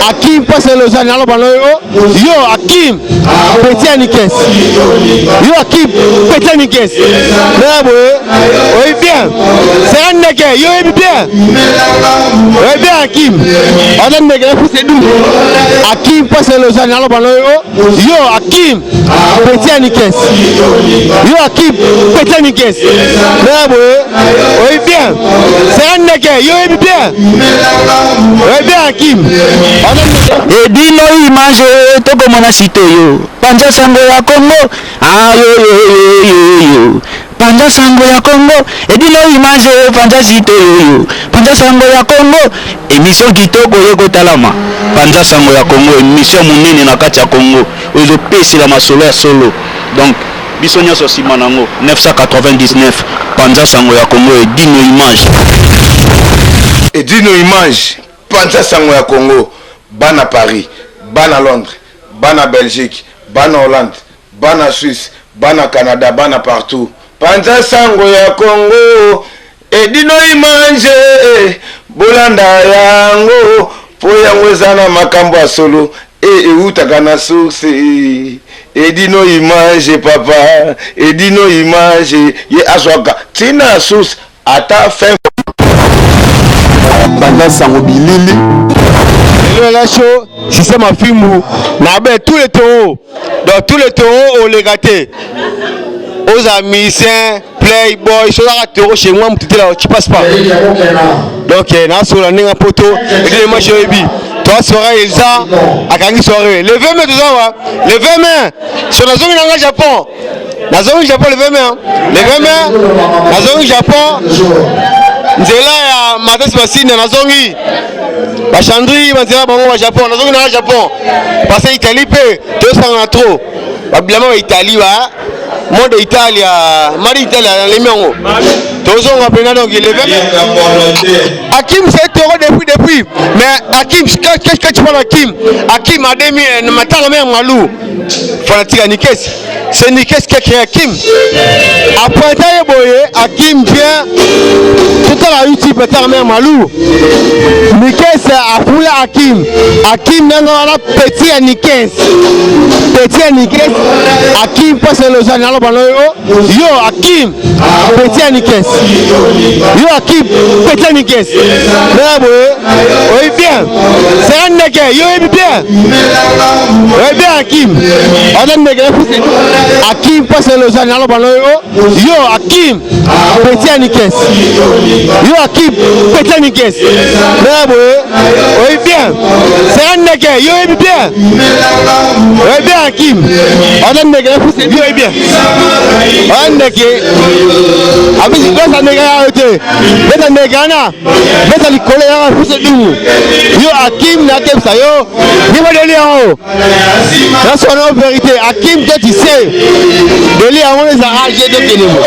Hakim passe le Lausanne alors ballon yo Hakim petit Anikes yo Hakim petit Anikes là oui bien c'est un nègre yo bien oui bien Hakim on a nègre pour c'est doux Hakim passe le Lausanne alors ballon yo Hakim petit Anikes yo Hakim petit Anikes là oui bien c'est un nègre yo bien oui bien Hakim et dino image toko mona sito yo panja sango ya Congo yo panja sango ya Congo et dino image panja sito yo panja sango ya Congo émission kitoko yoko talama panja sango ya Congo émission munene na kati ya Congo ozo pesi la masolo ya solo donc biso nyoso simanango 999 panja sango ya Congo et dino image panja sango ya Congo bana Paris, bana Londres, bana Belgique, bana Hollande, bana Suisse, bana Canada, bana partout. Panza sango ya Congo, edino imanje, bolanda yango, po yango zana makambo ya solo, utaka na source, edino imanje papa, edino imanje, ye aswaka, tina source, ata fin. Panza sango bilili. La show, si c'est ma film, tous les taureaux, donc tous les taureaux on les gâté. Aux amis, Playboy, sur la taureau chez moi, tu passes pas. Donc, il y a sur la nez en poteau, et moi je vais toi soirée Elsa, à Kangi soirée. Le 20 mai, le 20 mai, sur la zone du Japon. La zone du Japon, le 20 mai. Le 20 mai, la zone du Japon. Nzela ya Mathias Massine na zongi ba chandri banzela bango ba Japon na zongi na Japon parce que Italie pe to sanga trop ba bilama ba Italie ba monde Italia mari Italia les mengo to zonga pena donc il est Hakim c'est toro depuis mais Hakim qu'est-ce que tu parles Hakim a demi na matala même malou fanatique Nikes c'est Nikes qui est Hakim après taille boye Hakim vient tout à la YouTube est même malou Nikes a foulé Hakim n'a pas petit Nikes Hakim passe le journal yo Hakim petit Nikes yo Hakim petit Nikes là oui bien c'est un nègre yo bien oui bien Hakim on a nègre Hakim passe le journal yo Hakim petit Nikes yo Hakim petit Nikes là oui bien c'est un nègre yo bien oui bien Hakim on a nègre yo bien on nègre abi si dosa nègre arrêté beta nègre na beta li coller ya fuse dou yo Hakim na kem sa yo ni ba deli en la son vérité Hakim que tu sais deli en les arranger de kenemo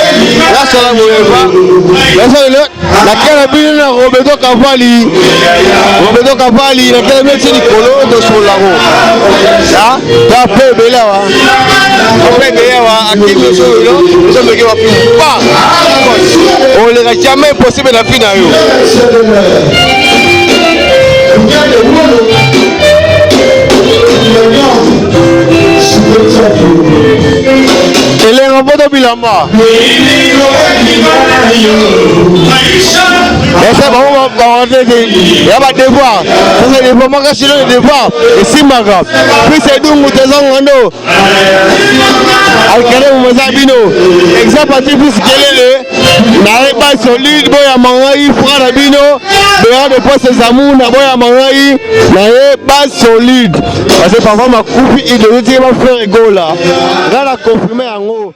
la sala mo la sala la kera bi na Roberto Cavalli na kera mettre ni colo de sur la roue ça ta peu bela wa après bela wa Hakim le solo ça me va pas on les jamais possible la fin yo ele ngobodo bilamba ese bon bon ya ba devoir c'est des moments que c'est le devoir et si maga puis c'est dungu tezangando alkere mozabino exemple atibus kelele na ba solide boya mangai frère bino béa de poste zamu na boya mangai na ba solide parce que parfois ma coupe il devait dire ma frère gola là la confirmer en haut